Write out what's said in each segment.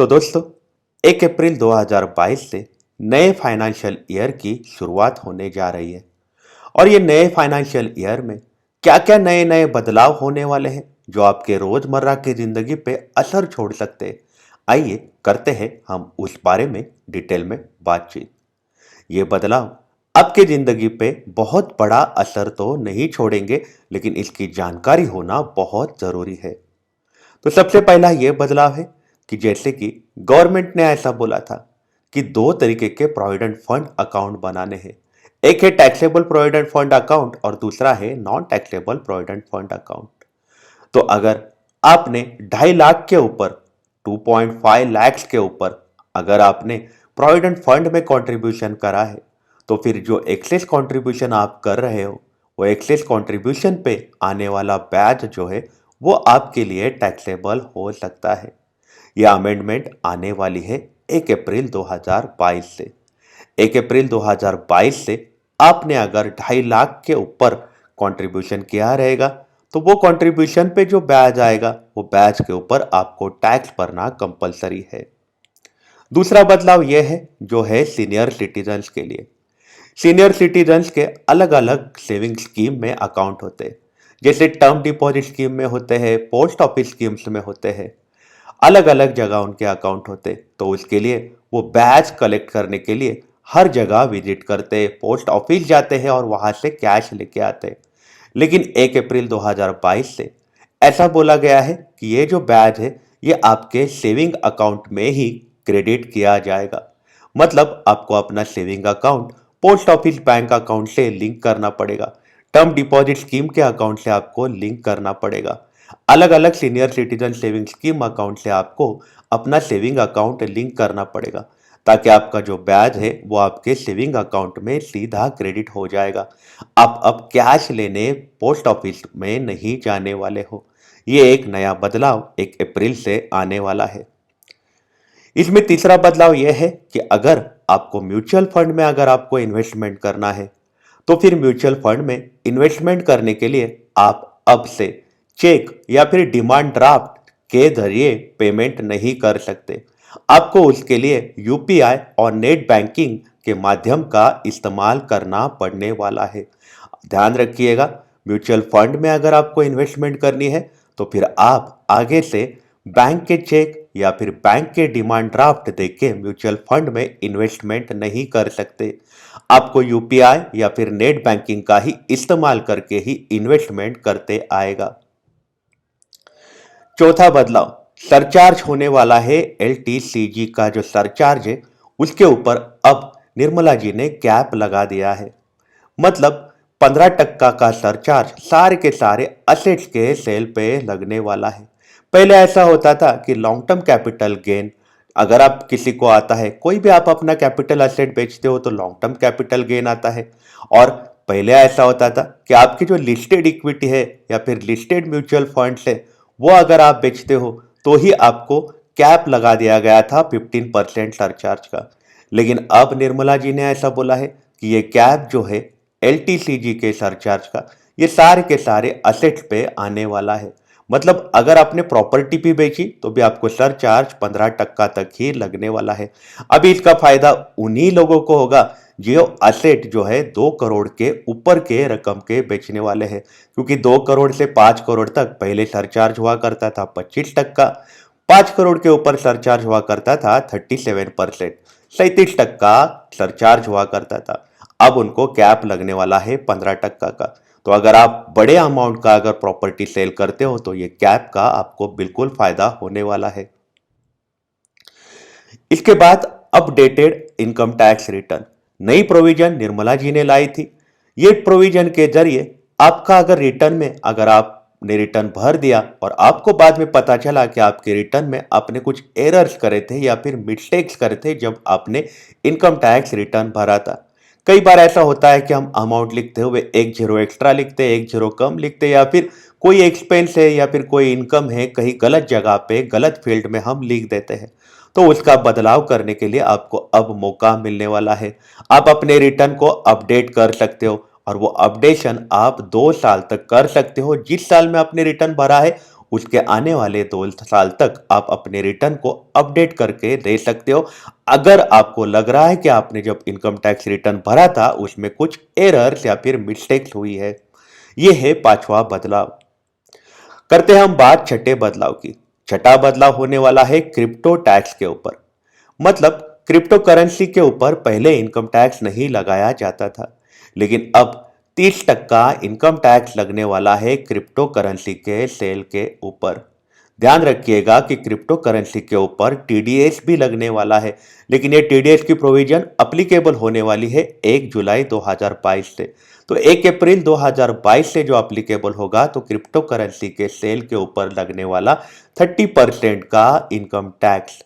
तो दोस्तों 1 अप्रैल 2022 से नए फाइनेंशियल ईयर की शुरुआत होने जा रही है। और ये नए फाइनेंशियल ईयर में क्या क्या नए नए बदलाव होने वाले हैं जो आपके रोजमर्रा की जिंदगी पे असर छोड़ सकते हैं। आइए करते हैं हम उस बारे में डिटेल में बातचीत। ये बदलाव आपकी जिंदगी पे बहुत बड़ा असर तो नहीं छोड़ेंगे, लेकिन इसकी जानकारी होना बहुत जरूरी है। तो सबसे पहला यह बदलाव है कि जैसे कि गवर्नमेंट ने ऐसा बोला था कि दो तरीके के प्रोविडेंट फंड अकाउंट बनाने हैं। एक है टैक्सेबल प्रोविडेंट फंड अकाउंट और दूसरा है non taxable provident fund account. तो अगर आपने 2.5 लाख के ऊपर 2.5 लाख के ऊपर अगर आपने प्रोविडेंट फंड में कंट्रीब्यूशन करा है, तो फिर जो एक्सेस कंट्रीब्यूशन आप कर रहे हो वो एक्सेस कंट्रीब्यूशन पे आने वाला ब्याज जो है वो आपके लिए टैक्सेबल हो सकता है। यह अमेंडमेंट आने वाली है 1 अप्रैल 2022 से। 1 अप्रैल 2022 से आपने अगर 2.5 लाख के ऊपर कंट्रीब्यूशन किया रहेगा, तो वो कंट्रीब्यूशन पे जो ब्याज आएगा वो ब्याज के ऊपर आपको टैक्स भरना कंपलसरी है। दूसरा बदलाव यह है जो है सीनियर सिटीजन्स के लिए। सीनियर सिटीजन्स के अलग अलग सेविंग स्कीम में अकाउंट होते हैं। जैसे टर्म डिपॉजिट स्कीम में होते हैं, पोस्ट ऑफिस स्कीम्स में होते हैं, अलग अलग जगह उनके अकाउंट होते। तो उसके लिए वो बैच कलेक्ट करने के लिए हर जगह विजिट करते, पोस्ट ऑफिस जाते हैं और वहां से कैश लेके आते। लेकिन 1 अप्रैल 2022 से ऐसा बोला गया है कि ये जो बैच है ये आपके सेविंग अकाउंट में ही क्रेडिट किया जाएगा। मतलब आपको अपना saving account post office bank account से लिंक करना पड़ेगा, टर्म डिपॉजिट स्कीम के अकाउंट से आपको लिंक करना पड़ेगा, अलग अलग senior citizen saving scheme account से आपको अपना सेविंग अकाउंट लिंक करना पड़ेगा, ताकि आपका जो ब्याज है वो आपके सेविंग अकाउंट में सीधा क्रेडिट हो जाएगा। आप अब कैश लेने पोस्ट ऑफिस में नहीं जाने वाले हो। ये एक नया बदलाव 1 अप्रैल से आने वाला है। इसमें तीसरा बदलाव यह है कि अगर आपको म्यूचुअल फंड में अगर आपको इन्वेस्टमेंट करना है, तो फिर म्यूचुअल फंड में इन्वेस्टमेंट करने के लिए आप अब से चेक या फिर डिमांड ड्राफ्ट के जरिए पेमेंट नहीं कर सकते। आपको उसके लिए यूपीआई और नेट बैंकिंग के माध्यम का इस्तेमाल करना पड़ने वाला है। ध्यान रखिएगा, म्यूचुअल फंड में अगर आपको इन्वेस्टमेंट करनी है तो फिर आप आगे से बैंक के चेक या फिर बैंक के डिमांड ड्राफ्ट देख के म्यूचुअल फंड में इन्वेस्टमेंट नहीं कर सकते। आपको यूपीआई या फिर नेट बैंकिंग का ही इस्तेमाल करके ही इन्वेस्टमेंट करते आएगा। चौथा बदलाव सरचार्ज होने वाला है। एलटीसीजी का जो सरचार्ज है उसके ऊपर अब निर्मला जी ने कैप लगा दिया है। मतलब 15% का सरचार्ज सारे के सारे असेट्स के सेल पे लगने वाला है। पहले ऐसा होता था कि लॉन्ग टर्म कैपिटल गेन अगर आप किसी को आता है, कोई भी आप अपना कैपिटल असेट बेचते हो तो लॉन्ग टर्म कैपिटल गेन आता है। और पहले ऐसा होता था कि आपकी जो लिस्टेड इक्विटी है या फिर लिस्टेड म्यूचुअल फंड्स है वो अगर आप बेचते हो तो ही आपको कैप लगा दिया गया था 15% सरचार्ज का। लेकिन अब निर्मला जी ने ऐसा बोला है कि ये कैप जो है एलटीसीजी के सरचार्ज का ये सारे के सारे असेट्स पे आने वाला है। मतलब अगर आपने प्रॉपर्टी भी बेची तो भी आपको सरचार्ज 15% तक ही लगने वाला है। अभी इसका फायदा उन्हीं लोगों को होगा जो असेट जो है 2 करोड़ के ऊपर के रकम के बेचने वाले हैं, क्योंकि 2 करोड़ से 5 करोड़ तक पहले सरचार्ज हुआ करता था 25%, 5 करोड़ के ऊपर सरचार्ज हुआ करता था 37%, 37% सरचार्ज हुआ करता था। अब उनको कैप लगने वाला है 15% का। तो अगर आप बड़े अमाउंट का अगर प्रॉपर्टी सेल करते हो तो ये कैप का आपको बिल्कुल फायदा होने वाला है। इसके बाद अपडेटेड इनकम टैक्स रिटर्न नई प्रोविजन निर्मला जी ने लाई थी। ये प्रोविजन के जरिए आपका अगर रिटर्न में अगर आपने रिटर्न भर दिया और आपको बाद में पता चला कि आपके रिटर्न में आपने कुछ एरर्स करे थे या फिर मिस्टेक्स करे थे जब आपने इनकम टैक्स रिटर्न भरा था। कई बार ऐसा होता है कि हम अमाउंट लिखते हुए एक जीरो एक्स्ट्रा लिखते, एक जीरो कम लिखते, या फिर कोई एक्सपेंस है या फिर कोई इनकम है कहीं गलत जगह पे गलत फील्ड में हम लिख देते हैं। तो उसका बदलाव करने के लिए आपको अब मौका मिलने वाला है। आप अपने रिटर्न को अपडेट कर सकते हो और वो अपडेशन आप 2 साल तक कर सकते हो। जिस साल में आपने रिटर्न भरा है उसके आने वाले 2 साल तक आप अपने रिटर्न को अपडेट करके दे सकते हो। अगर आपको लग रहा है कि आपने जब इनकम टैक्स रिटर्न भरा था उसमें कुछ एरर्स या फिर मिस्टेक्स हुई है। ये है पांचवा बदलाव। करते हैं हम बात छठे बदलाव की। छठा बदलाव होने वाला है क्रिप्टो टैक्स के ऊपर। मतलब क्रिप्टो करेंसी के ऊपर पहले इनकम टैक्स नहीं लगाया जाता था, लेकिन अब 30% इनकम टैक्स लगने वाला है क्रिप्टो करेंसी के सेल के ऊपर। ध्यान रखिएगा कि क्रिप्टो करेंसी के ऊपर टीडीएस भी लगने वाला है, लेकिन ये टीडीएस की प्रोविजन अप्लीकेबल होने वाली है 1 जुलाई 2022 से। तो 1 अप्रैल 2022 से जो अप्लीकेबल होगा तो क्रिप्टो करेंसी के सेल के ऊपर लगने वाला 30% का इनकम टैक्स।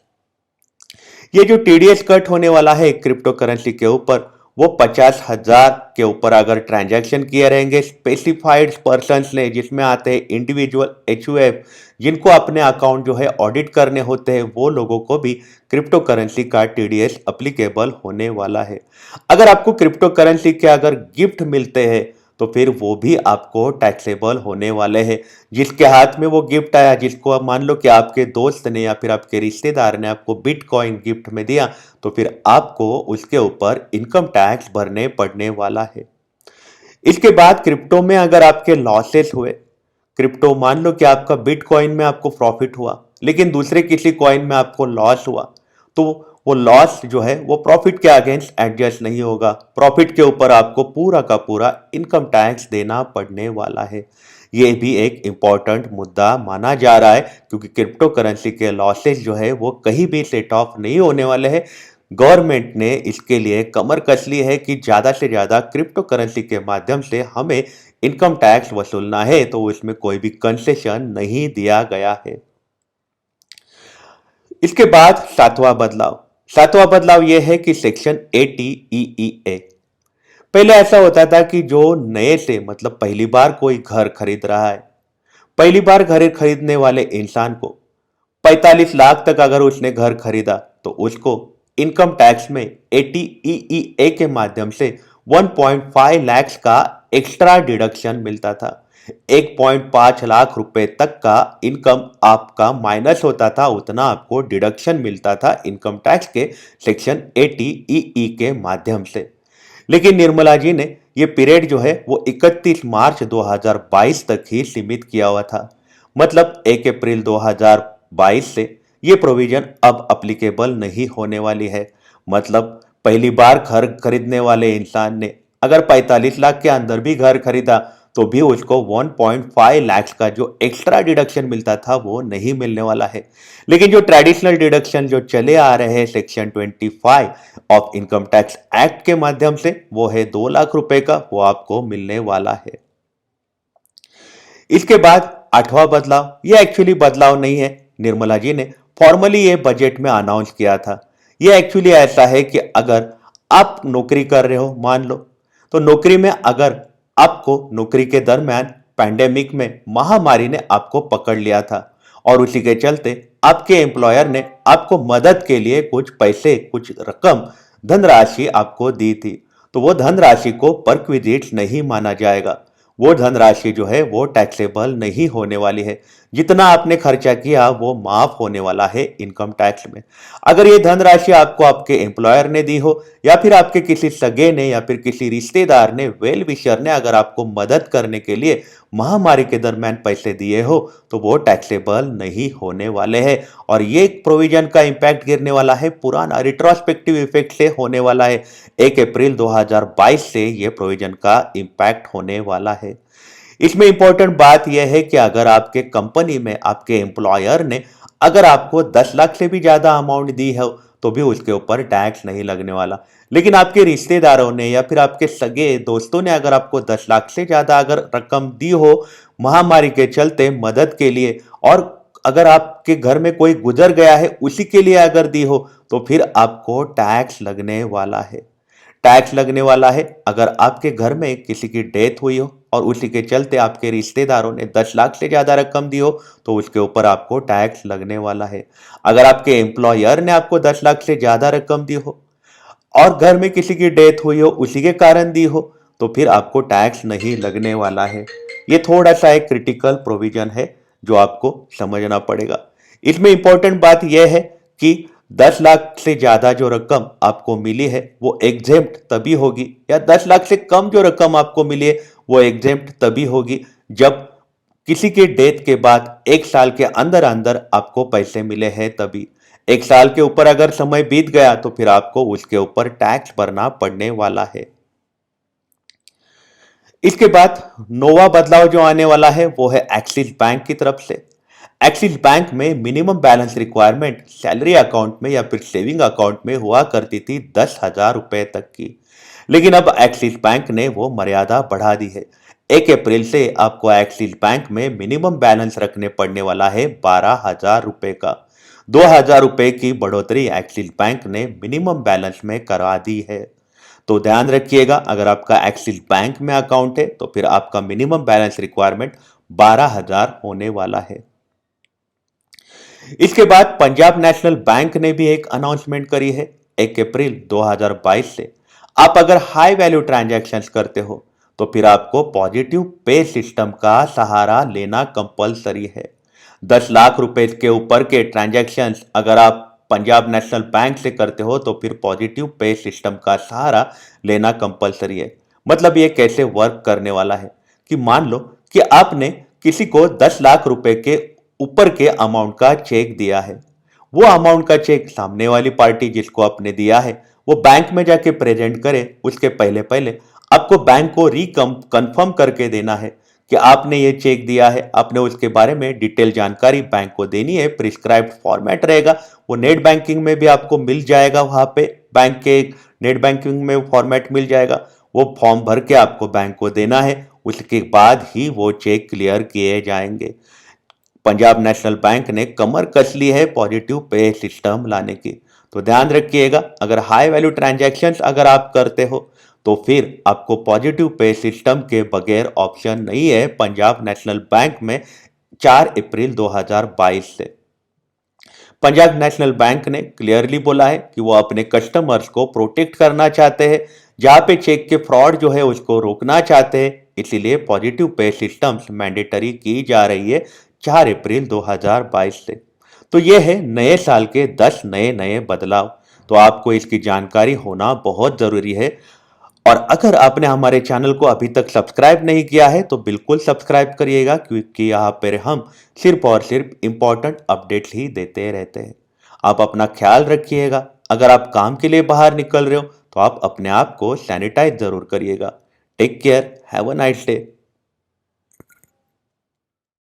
ये जो टीडीएस कट होने वाला है क्रिप्टो करेंसी के ऊपर, वो 50,000 के ऊपर अगर ट्रांजैक्शन किए रहेंगे स्पेसिफाइड पर्सन्स ने, जिसमें आते हैं इंडिविजुअल एचयूएफ, जिनको अपने अकाउंट जो है ऑडिट करने होते हैं, वो लोगों को भी क्रिप्टो करेंसी का टीडीएस अप्लीकेबल होने वाला है। अगर आपको क्रिप्टो करेंसी के अगर गिफ्ट मिलते हैं तो फिर वो भी आपको टैक्सेबल होने वाले हैं। जिसके हाथ में वो गिफ्ट आया, जिसको आप मान लो कि आपके दोस्त ने या फिर आपके रिश्तेदार ने आपको बिटकॉइन गिफ्ट में दिया, तो फिर आपको उसके ऊपर इनकम टैक्स भरने पड़ने वाला है। इसके बाद क्रिप्टो में अगर आपके लॉसेस हुए, क्रिप्टो मान लो कि आपका बिटकॉइन में आपको प्रॉफिट हुआ लेकिन दूसरे किसी कॉइन में आपको लॉस हुआ, तो वो लॉस जो है वो प्रॉफिट के अगेंस्ट एडजस्ट नहीं होगा। प्रॉफिट के ऊपर आपको पूरा का पूरा इनकम टैक्स देना पड़ने वाला है। ये भी एक इंपॉर्टेंट मुद्दा माना जा रहा है, क्योंकि क्रिप्टो करेंसी के लॉसेस जो है वो कहीं भी सेट ऑफ नहीं होने वाले हैं। गवर्नमेंट ने इसके लिए कमर कस ली है कि ज्यादा से ज्यादा क्रिप्टो करेंसी के माध्यम से हमें इनकम टैक्स वसूलना है, तो उसमें कोई भी कंसेशन नहीं दिया गया है। इसके बाद सातवां बदलाव यह है कि सेक्शन 80 पहले ऐसा होता था कि जो नए से मतलब पहली बार कोई घर खरीद रहा है, पहली बार घर खरीदने वाले इंसान को 45 लाख तक अगर उसने घर खरीदा तो उसको इनकम टैक्स में 80 के माध्यम से 1.5 लाख का एक्स्ट्रा डिडक्शन मिलता था। 1.5 लाख रुपए तक का इनकम आपका माइनस होता था, उतना आपको डिडक्शन मिलता था इनकम टैक्स के सेक्शन 80 के माध्यम से। लेकिन निर्मला जी ने ये पीरियड जो है वो 31 मार्च 2022 तक ही सीमित किया हुआ था। मतलब 1 अप्रैल 2022 से ये प्रोविजन अब अप्लीकेबल नहीं होने वाली है। मतलब पहली बार घर खरीदने वाले इंसान ने अगर 45 लाख के अंदर भी घर खरीदा तो भी उसको 1.5 लाख का जो एक्स्ट्रा डिडक्शन मिलता था वो नहीं मिलने वाला है। लेकिन जो ट्रेडिशनल डिडक्शन जो चले आ रहे हैं section 25 of income tax act के माध्यम से, वो है 2 लाख रुपए का, वो आपको मिलने वाला है। इसके बाद आठवां बदलाव, ये एक्चुअली बदलाव नहीं है, निर्मला जी ने फॉर्मली ये बजट में अनाउंस किया था। ये एक्चुअली ऐसा है कि अगर आप नौकरी कर रहे हो मान लो, तो नौकरी में अगर आपको नौकरी के दरमियान पैंडेमिक में महामारी ने आपको पकड़ लिया था और उसी के चलते आपके एम्प्लॉयर ने आपको मदद के लिए कुछ पैसे, कुछ रकम, धनराशि आपको दी थी, तो वो धनराशि को परक्विजिट नहीं माना जाएगा। वो धनराशि जो है वो टैक्सेबल नहीं होने वाली है। जितना आपने खर्चा किया वो माफ होने वाला है इनकम टैक्स में। अगर ये धनराशि आपको आपके एम्प्लॉयर ने दी हो या फिर आपके किसी सगे ने या फिर किसी रिश्तेदार ने, वेल विशर ने अगर आपको मदद करने के लिए महामारी के दरमियान पैसे दिए हो, तो वो टैक्सेबल नहीं होने वाले हैं। और ये प्रोविजन का इंपैक्ट गिरने वाला है, पुराना रिट्रोस्पेक्टिव इफेक्ट से होने वाला है। 1 अप्रैल 2022 से ये प्रोविजन का इंपैक्ट होने वाला है। इसमें इंपॉर्टेंट बात यह है कि अगर आपके कंपनी में आपके एम्प्लॉयर ने अगर आपको 10 लाख से भी ज्यादा अमाउंट दी है तो भी उसके ऊपर टैक्स नहीं लगने वाला। लेकिन आपके रिश्तेदारों ने या फिर आपके सगे दोस्तों ने अगर आपको 10 लाख से ज्यादा अगर रकम दी हो महामारी के चलते मदद के लिए, और अगर आपके घर में कोई गुजर गया है उसी के लिए अगर दी हो, तो फिर आपको टैक्स लगने वाला है। टैक्स लगने वाला है अगर आपके घर में किसी की डेथ हुई हो और उसी के चलते आपके रिश्तेदारों ने 10 लाख से ज्यादा रकम दी हो, तो उसके ऊपर आपको टैक्स लगने वाला है। अगर आपके एम्प्लॉयर ने आपको 10 लाख से ज्यादा रकम दी हो और घर में किसी की डेथ हुई हो उसी के कारण दी हो, तो फिर आपको टैक्स नहीं लगने वाला है। ये थोड़ा सा एक क्रिटिकल प्रोविजन है जो आपको समझना पड़ेगा। इसमें इंपॉर्टेंट बात यह है कि 10 लाख से ज्यादा जो रकम आपको मिली है वो एग्जेम्प्ट तभी होगी, या 10 लाख से कम जो रकम आपको मिली है वो एग्जेम्प्ट तभी होगी जब किसी के डेथ के बाद 1 साल के अंदर अंदर आपको पैसे मिले हैं तभी। 1 साल के ऊपर अगर समय बीत गया तो फिर आपको उसके ऊपर टैक्स भरना पड़ने वाला है। इसके बाद नोवा बदलाव जो आने वाला है वो है एक्सिस बैंक की तरफ से। एक्सिस बैंक में minimum balance requirement salary account में या फिर सेविंग अकाउंट में हुआ करती थी 10,000 रुपए तक की, लेकिन अब एक्सिस बैंक ने वो मर्यादा बढ़ा दी है। 1 अप्रैल से आपको एक्सिस बैंक में मिनिमम बैलेंस रखने पड़ने वाला है 12,000 रुपए का। 2,000 रुपए की बढ़ोतरी एक्सिस बैंक ने मिनिमम बैलेंस में करा दी है। तो ध्यान रखिएगा, अगर आपका एक्सिस बैंक में अकाउंट है तो फिर आपका मिनिमम बैलेंस रिक्वायरमेंट 12,000 होने वाला है। इसके बाद पंजाब नेशनल बैंक ने भी एक अनाउंसमेंट करी है। 1 अप्रैल 2022 से आप अगर हाई वैल्यू ट्रांजैक्शंस करते हो तो फिर आपको पॉजिटिव पे सिस्टम का सहारा लेना कंपलसरी है। 10 लाख रुपए के ऊपर के ट्रांजैक्शंस अगर आप पंजाब नेशनल बैंक से करते हो तो फिर पॉजिटिव पे सिस्टम का सहारा लेना कंपलसरी है। मतलब ये कैसे वर्क करने वाला है कि मान लो कि आपने किसी को 10 लाख रुपए के ऊपर के अमाउंट का चेक दिया है। वो अमाउंट का चेक सामने वाली पार्टी जिसको आपने दिया है वो बैंक में जाके प्रेजेंट करे, उसके पहले पहले आपको बैंक को कंफर्म करके देना है कि आपने ये चेक दिया है। आपने उसके बारे में डिटेल जानकारी बैंक को देनी है। प्रिस्क्राइब्ड फॉर्मेट रहेगा, वो नेट बैंकिंग में भी आपको मिल जाएगा। वहां पे बैंक के नेट बैंकिंग में फॉर्मेट मिल जाएगा, वो फॉर्म भर के आपको बैंक को देना है। उसके बाद ही वो चेक क्लियर किए जाएंगे। पंजाब नेशनल बैंक ने कमर कस ली है पॉजिटिव पे सिस्टम लाने की। तो ध्यान रखिएगा, अगर हाई वैल्यू ट्रांजैक्शंस अगर आप करते हो तो फिर आपको पॉजिटिव पे सिस्टम के बगैर ऑप्शन नहीं है पंजाब नेशनल बैंक में। 4 अप्रैल 2022 से पंजाब नेशनल बैंक ने क्लियरली बोला है कि वो अपने कस्टमर्स को प्रोटेक्ट करना चाहते हैं, जहां पे चेक के फ्रॉड जो है उसको रोकना चाहते हैं। इसीलिए पॉजिटिव पे सिस्टम्स मैंडेटरी की जा रही है 4 अप्रैल 2022 से। तो ये है नए साल के 10 नए नए बदलाव। तो आपको इसकी जानकारी होना बहुत जरूरी है। और अगर आपने हमारे चैनल को अभी तक सब्सक्राइब नहीं किया है तो बिल्कुल सब्सक्राइब करिएगा, क्योंकि यहाँ पर हम सिर्फ और सिर्फ इंपॉर्टेंट अपडेट्स ही देते रहते हैं। आप अपना ख्याल रखिएगा। अगर आप काम के लिए बाहर निकल रहे हो तो आप अपने आप को सैनिटाइज जरूर करिएगा। Take care, have a nice day.